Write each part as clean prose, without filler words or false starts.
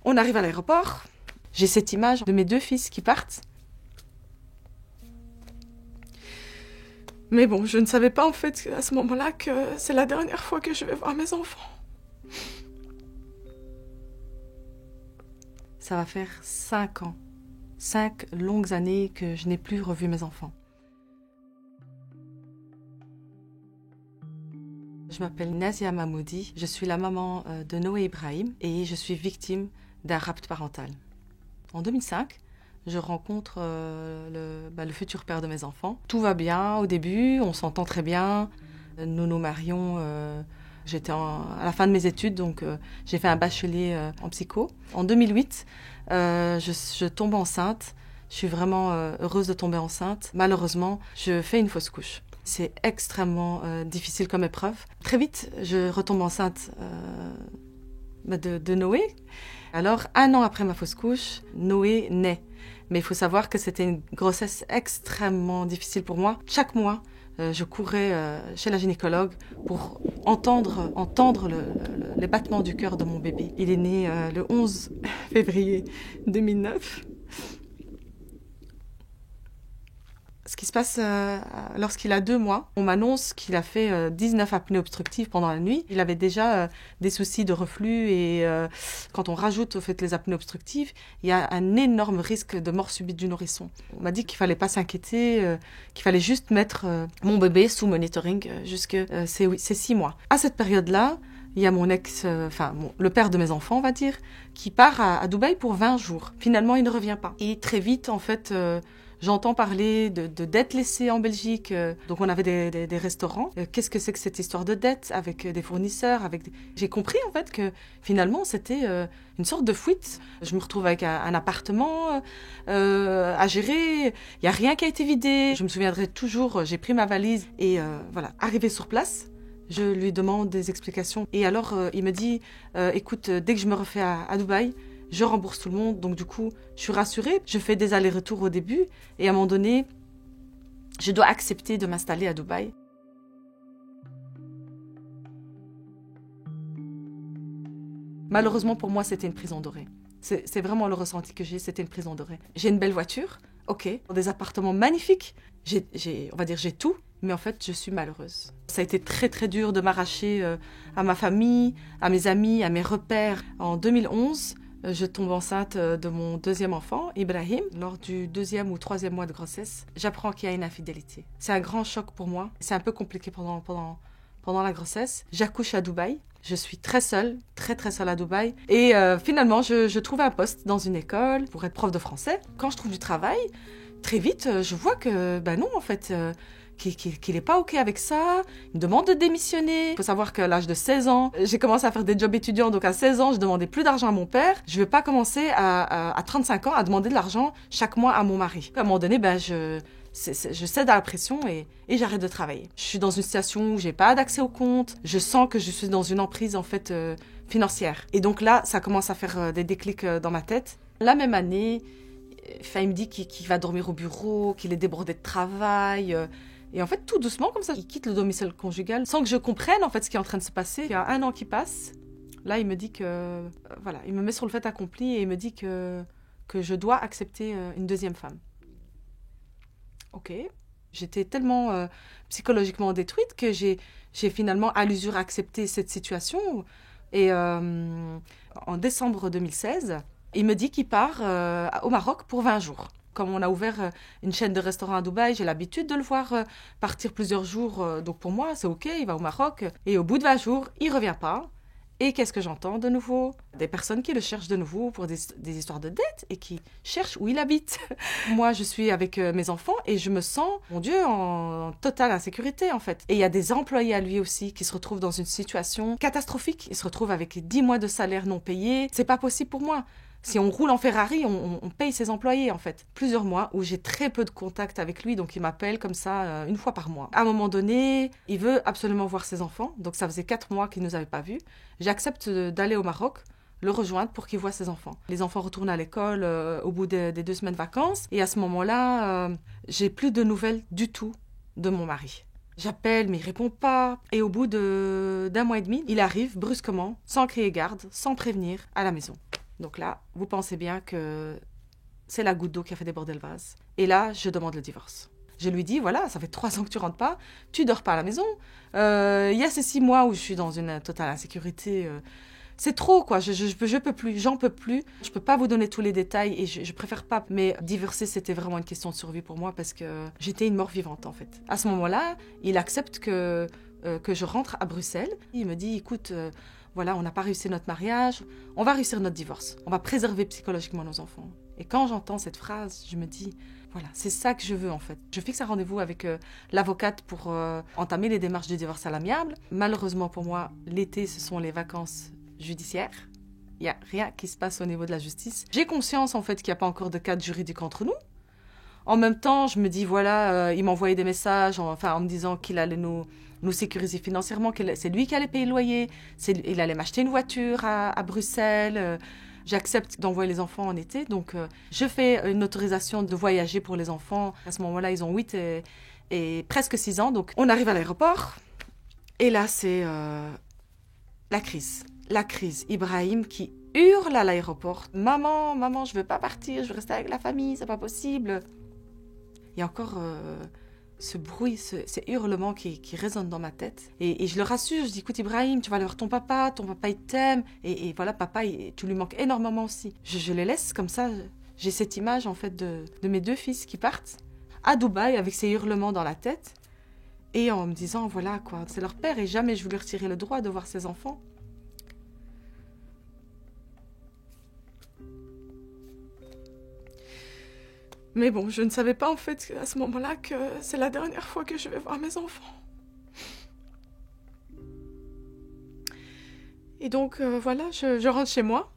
On arrive à l'aéroport. J'ai cette image de mes 2 fils qui partent. Mais bon, je ne savais pas en fait à ce moment-là que c'est la dernière fois que je vais voir mes enfants. Ça va faire 5 ans. 5 longues années que je n'ai plus revu mes enfants. Je m'appelle Nazia Mahmoudi, je suis la maman de Noé Ibrahim et je suis victime d'un rapt parental. En 2005, je rencontre le futur père de mes enfants. Tout va bien au début, on s'entend très bien. Nous nous marions, j'étais à la fin de mes études, donc j'ai fait un bachelier en psycho. En 2008, je tombe enceinte. Je suis vraiment heureuse de tomber enceinte. Malheureusement, je fais une fausse couche. C'est extrêmement difficile comme épreuve. Très vite, je retombe enceinte de Noé. Alors, 1 an après ma fausse couche, Noé naît. Mais il faut savoir que c'était une grossesse extrêmement difficile pour moi. Chaque mois, je courais chez la gynécologue pour entendre les battements du cœur de mon bébé. Il est né le 11 février 2009. Ce qui se passe lorsqu'il a 2 mois, on m'annonce qu'il a fait 19 apnées obstructives pendant la nuit. Il avait déjà des soucis de reflux et quand on rajoute au fait les apnées obstructives, il y a un énorme risque de mort subite du nourrisson. On m'a dit qu'il fallait pas s'inquiéter, qu'il fallait juste mettre mon bébé sous monitoring jusqu'à ces 6 mois. À cette période-là, il y a mon le père de mes enfants, on va dire, qui part à Dubaï pour 20 jours. Finalement, il ne revient pas. Et très vite, en fait, j'entends parler de dettes laissées en Belgique. Donc, on avait des restaurants. Qu'est-ce que c'est que cette histoire de dettes avec des fournisseurs J'ai compris, en fait, que finalement, c'était une sorte de fuite. Je me retrouve avec un appartement à gérer. Il n'y a rien qui a été vidé. Je me souviendrai toujours, j'ai pris ma valise et voilà, arrivé sur place. Je lui demande des explications. Et alors, il me dit, écoute, dès que je me refais à Dubaï, je rembourse tout le monde. Donc du coup, je suis rassurée. Je fais des allers-retours au début. Et à un moment donné, je dois accepter de m'installer à Dubaï. Malheureusement, pour moi, c'était une prison dorée. C'est vraiment le ressenti que j'ai, c'était une prison dorée. J'ai une belle voiture, ok, des appartements magnifiques. On va dire, j'ai tout. Mais en fait, je suis malheureuse. Ça a été très très dur de m'arracher à ma famille, à mes amis, à mes repères. En 2011, je tombe enceinte de mon 2e enfant, Ibrahim. Lors du 2e ou 3e mois de grossesse, j'apprends qu'il y a une infidélité. C'est un grand choc pour moi. C'est un peu compliqué pendant la grossesse. J'accouche à Dubaï. Je suis très seule à Dubaï. Et finalement, je trouve un poste dans une école pour être prof de français. Quand je trouve du travail, très vite, je vois que, non, en fait... qu'il n'est pas OK avec ça, il me demande de démissionner. Il faut savoir qu'à l'âge de 16 ans, j'ai commencé à faire des jobs étudiants, donc à 16 ans, je demandais plus d'argent à mon père. Je ne vais pas commencer à 35 ans à demander de l'argent chaque mois à mon mari. À un moment donné, je cède à la pression et j'arrête de travailler. Je suis dans une situation où j'ai pas d'accès au compte, je sens que je suis dans une emprise en fait financière. Et donc là, ça commence à faire des déclics dans ma tête. La même année, il me dit qu'il va dormir au bureau, qu'il est débordé de travail. Et en fait, tout doucement, comme ça, il quitte le domicile conjugal sans que je comprenne en fait ce qui est en train de se passer. Il y a 1 an qui passe. Là, il me dit que... voilà, il me met sur le fait accompli et il me dit que je dois accepter une 2e femme. Ok. J'étais tellement psychologiquement détruite que j'ai finalement à l'usure accepté cette situation. Et en décembre 2016, il me dit qu'il part au Maroc pour 20 jours. Comme on a ouvert une chaîne de restaurants à Dubaï, j'ai l'habitude de le voir partir plusieurs jours. Donc pour moi, c'est OK, il va au Maroc. Et au bout de 20 jours, il ne revient pas. Et qu'est-ce que j'entends de nouveau? Des personnes qui le cherchent de nouveau pour des histoires de dettes et qui cherchent où il habite. Moi, je suis avec mes enfants et je me sens, mon Dieu, en totale insécurité en fait. Et il y a des employés à lui aussi qui se retrouvent dans une situation catastrophique. Ils se retrouvent avec 10 mois de salaire non payé. C'est pas possible pour moi. Si on roule en Ferrari, on paye ses employés, en fait. Plusieurs mois où j'ai très peu de contact avec lui, donc il m'appelle comme ça 1 fois par mois. À un moment donné, il veut absolument voir ses enfants, donc ça faisait 4 mois qu'il ne nous avait pas vus. J'accepte d'aller au Maroc, le rejoindre pour qu'il voie ses enfants. Les enfants retournent à l'école au bout des 2 semaines de vacances, et à ce moment-là, j'ai plus de nouvelles du tout de mon mari. J'appelle, mais il répond pas. Et au bout d'1 mois et demi, il arrive brusquement, sans crier garde, sans prévenir, à la maison. Donc là, vous pensez bien que c'est la goutte d'eau qui a fait déborder le vase. Et là, je demande le divorce. Je lui dis, voilà, ça fait 3 ans que tu rentres pas, tu dors pas à la maison. Il y a ces 6 mois où je suis dans une totale insécurité. C'est trop, quoi. Je peux plus, j'en peux plus. Je peux pas vous donner tous les détails et je préfère pas. Mais divorcer, c'était vraiment une question de survie pour moi parce que j'étais une mort vivante, en fait. À ce moment-là, il accepte que je rentre à Bruxelles. Il me dit, écoute, voilà, on n'a pas réussi notre mariage, on va réussir notre divorce. On va préserver psychologiquement nos enfants. Et quand j'entends cette phrase, je me dis, voilà, c'est ça que je veux en fait. Je fixe un rendez-vous avec l'avocate pour entamer les démarches de divorce à l'amiable. Malheureusement pour moi, l'été, ce sont les vacances judiciaires. Il n'y a rien qui se passe au niveau de la justice. J'ai conscience en fait qu'il n'y a pas encore de cadre juridique entre nous. En même temps, je me dis, voilà, il m'envoyait des messages en me disant qu'il allait nous sécuriser financièrement, que c'est lui qui allait payer le loyer, il allait m'acheter une voiture à Bruxelles. J'accepte d'envoyer les enfants en été, donc je fais une autorisation de voyager pour les enfants. À ce moment-là, ils ont 8 et presque 6 ans, donc on arrive à l'aéroport. Et là, c'est la crise. La crise. Ibrahim qui hurle à l'aéroport. Maman, je veux pas partir, je veux rester avec la famille, c'est pas possible. Il y a encore ce bruit, ces hurlements qui résonnent dans ma tête. Et je le rassure, je dis, écoute Ibrahim, tu vas aller voir ton papa il t'aime. Et voilà, papa, tu lui manques énormément aussi. Je les laisse comme ça. J'ai cette image en fait de mes 2 fils qui partent à Dubaï avec ces hurlements dans la tête. Et en me disant, voilà quoi, c'est leur père et jamais je voulais retirer le droit de voir ses enfants. Mais bon, je ne savais pas en fait à ce moment-là que c'est la dernière fois que je vais voir mes enfants. Et donc voilà, je rentre chez moi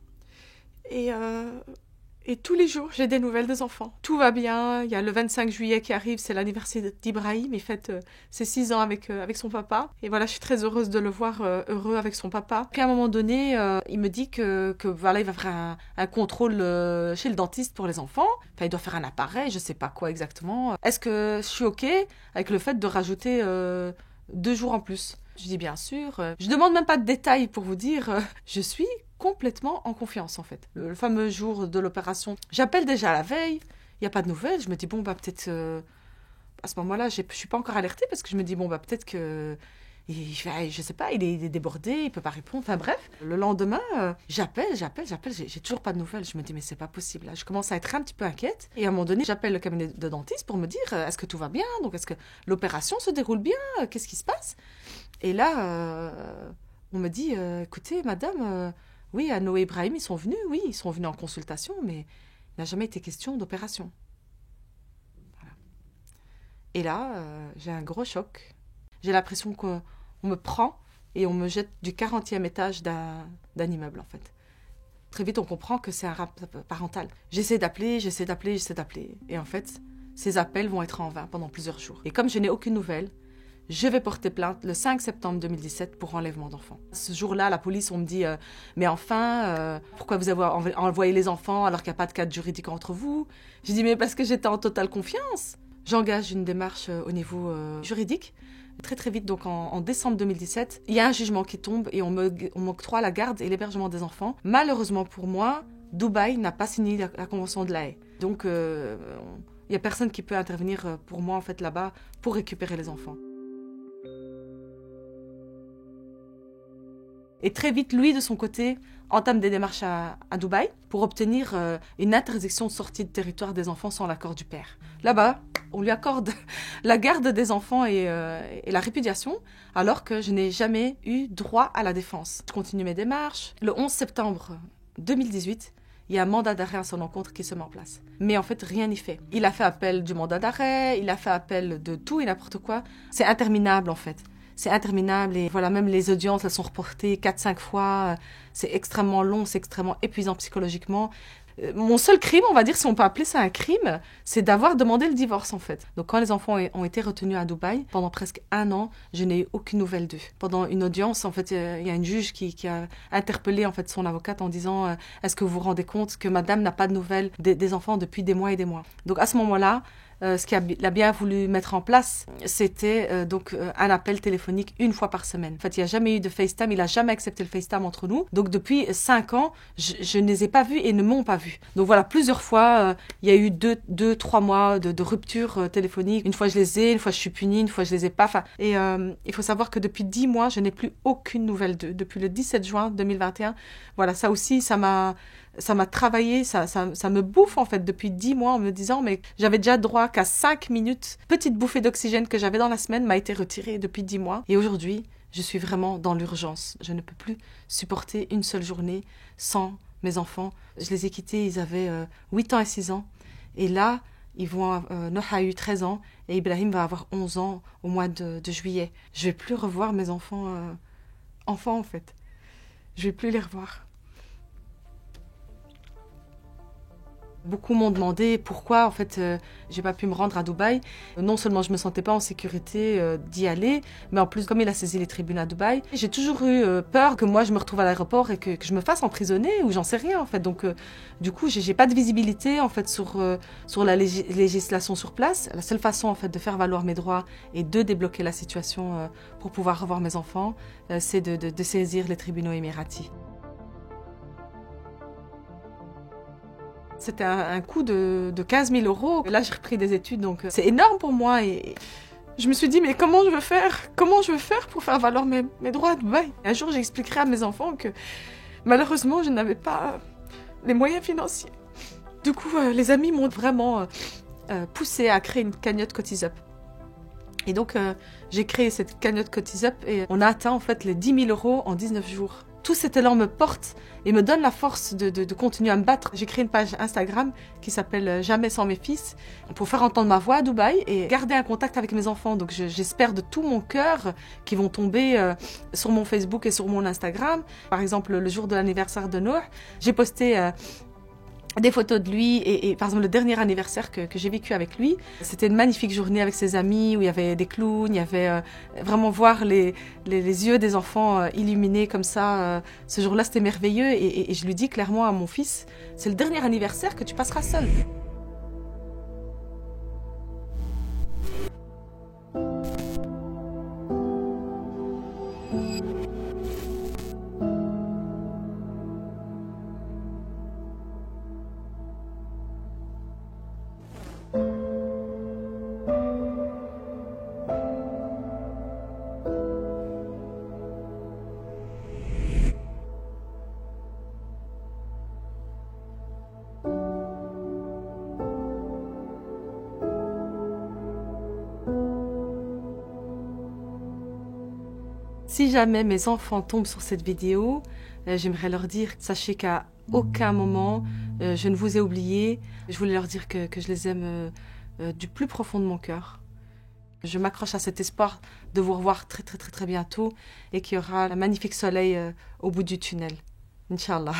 et tous les jours j'ai des nouvelles des enfants. Tout va bien, il y a le 25 juillet qui arrive, c'est l'anniversaire d'Ibrahim, il fête ses 6 ans avec son papa. Et voilà, je suis très heureuse de le voir heureux avec son papa. Puis à un moment donné, il me dit que voilà, il va faire un contrôle chez le dentiste pour les enfants. Enfin, il doit faire un appareil, je sais pas quoi exactement. Est-ce que je suis OK avec le fait de rajouter 2 jours en plus? Je dis bien sûr. Je demande même pas de détails pour vous dire. Je suis complètement en confiance en fait. Le fameux jour de l'opération, j'appelle déjà la veille. Il y a pas de nouvelles. Je me dis bon bah peut-être à ce moment-là, je suis pas encore alertée parce que je me dis bon bah peut-être que je sais pas, il est débordé, il peut pas répondre. Enfin bref, le lendemain, j'appelle, j'ai toujours pas de nouvelles. Je me dis mais c'est pas possible. Là, je commence à être un petit peu inquiète et à un moment donné, j'appelle le cabinet de dentiste pour me dire est-ce que tout va bien? Donc est-ce que l'opération se déroule bien? Qu'est-ce qui se passe? Et là, on me dit écoutez madame, oui, Noé et Ibrahim, ils sont venus en consultation, mais il n'a jamais été question d'opération. Voilà. Et là, j'ai un gros choc. J'ai l'impression qu'on me prend et on me jette du 40e étage d'un immeuble, en fait. Très vite, on comprend que c'est un rap parental. J'essaie d'appeler. Et en fait, ces appels vont être en vain pendant plusieurs jours. Et comme je n'ai aucune nouvelle, je vais porter plainte le 5 septembre 2017 pour enlèvement d'enfants. Ce jour-là, la police, on me dit mais enfin, pourquoi vous avez envoyé les enfants alors qu'il n'y a pas de cadre juridique entre vous? J'ai dit mais parce que j'étais en totale confiance. J'engage une démarche au niveau juridique. Très très vite, donc en décembre 2017, il y a un jugement qui tombe et on m'octroie la garde et l'hébergement des enfants. Malheureusement pour moi, Dubaï n'a pas signé la convention de La Haye. Donc il n'y a personne qui peut intervenir pour moi en fait là-bas pour récupérer les enfants. Et très vite, lui, de son côté, entame des démarches à Dubaï pour obtenir une interdiction de sortie de territoire des enfants sans l'accord du père. Là-bas, on lui accorde la garde des enfants et la répudiation, alors que je n'ai jamais eu droit à la défense. Je continue mes démarches. Le 11 septembre 2018, il y a un mandat d'arrêt à son encontre qui se met en place. Mais en fait, rien n'y fait. Il a fait appel du mandat d'arrêt, il a fait appel de tout et n'importe quoi. C'est interminable, en fait. C'est interminable et voilà, même les audiences, elles sont reportées 4-5 fois. C'est extrêmement long, c'est extrêmement épuisant psychologiquement. Mon seul crime, on va dire, si on peut appeler ça un crime, c'est d'avoir demandé le divorce, en fait. Donc, quand les enfants ont été retenus à Dubaï, pendant presque 1 an, je n'ai eu aucune nouvelle d'eux. Pendant une audience, en fait, il y a une juge qui a interpellé, en fait, son avocate en disant est-ce que vous vous rendez compte que madame n'a pas de nouvelles des enfants depuis des mois et des mois. Donc, à ce moment-là, ce qu'il a bien voulu mettre en place, c'était un appel téléphonique 1 fois par semaine. En fait, il n'y a jamais eu de FaceTime, il n'a jamais accepté le FaceTime entre nous. Donc, depuis 5 ans, je ne les ai pas vus et ne m'ont pas vu. Donc voilà, plusieurs fois, il y a eu 3 mois de rupture téléphonique. Une fois, je les ai, une fois, je suis punie, une fois, je les ai pas. Et il faut savoir que depuis 10 mois, je n'ai plus aucune nouvelle d'eux. Depuis le 17 juin 2021, voilà, ça aussi, ça m'a travaillé, ça me bouffe en fait depuis 10 mois en me disant mais j'avais déjà droit qu'à 5 minutes. Petite bouffée d'oxygène que j'avais dans la semaine m'a été retirée depuis 10 mois. Et aujourd'hui, je suis vraiment dans l'urgence. Je ne peux plus supporter une seule journée sans mes enfants. Je les ai quittés, ils avaient 8 ans et 6 ans. Et là, Noah a eu 13 ans et Ibrahim va avoir 11 ans au mois de juillet. Je vais plus revoir mes enfants en fait. Je vais plus les revoir. Beaucoup m'ont demandé pourquoi en fait j'ai pas pu me rendre à Dubaï. Non seulement je me sentais pas en sécurité d'y aller, mais en plus comme il a saisi les tribunaux à Dubaï, j'ai toujours eu peur que moi je me retrouve à l'aéroport et que je me fasse emprisonner ou j'en sais rien en fait. Donc du coup j'ai pas de visibilité en fait sur la législation sur place. La seule façon en fait de faire valoir mes droits et de débloquer la situation pour pouvoir revoir mes enfants, c'est de saisir les tribunaux émiratis. C'était un coût de 15 000 €. Là, j'ai repris des études, donc c'est énorme pour moi. Et je me suis dit, mais comment je veux faire pour faire valoir mes droits à Dubaï? Un jour, j'expliquerai à mes enfants que malheureusement, je n'avais pas les moyens financiers. Du coup, les amis m'ont vraiment poussé à créer une cagnotte Cotise Up. Et donc, j'ai créé cette cagnotte Cotise Up et on a atteint en fait les 10 000 € en 19 jours. Tout cet élan me porte et me donne la force de continuer à me battre. J'ai créé une page Instagram qui s'appelle Jamais sans mes fils pour faire entendre ma voix à Dubaï et garder un contact avec mes enfants. Donc j'espère de tout mon cœur qu'ils vont tomber sur mon Facebook et sur mon Instagram. Par exemple, le jour de l'anniversaire de Noah, j'ai posté des photos de lui et par exemple le dernier anniversaire que j'ai vécu avec lui, c'était une magnifique journée avec ses amis où il y avait des clowns, il y avait vraiment voir les yeux des enfants illuminés comme ça. Ce jour-là, c'était merveilleux et je lui dis clairement à mon fils, c'est le dernier anniversaire que tu passeras seul. Si jamais mes enfants tombent sur cette vidéo, j'aimerais leur dire, sachez qu'à aucun moment je ne vous ai oublié. Je voulais leur dire que je les aime du plus profond de mon cœur. Je m'accroche à cet espoir de vous revoir très très très très bientôt et qu'il y aura un magnifique soleil au bout du tunnel. Inch'Allah.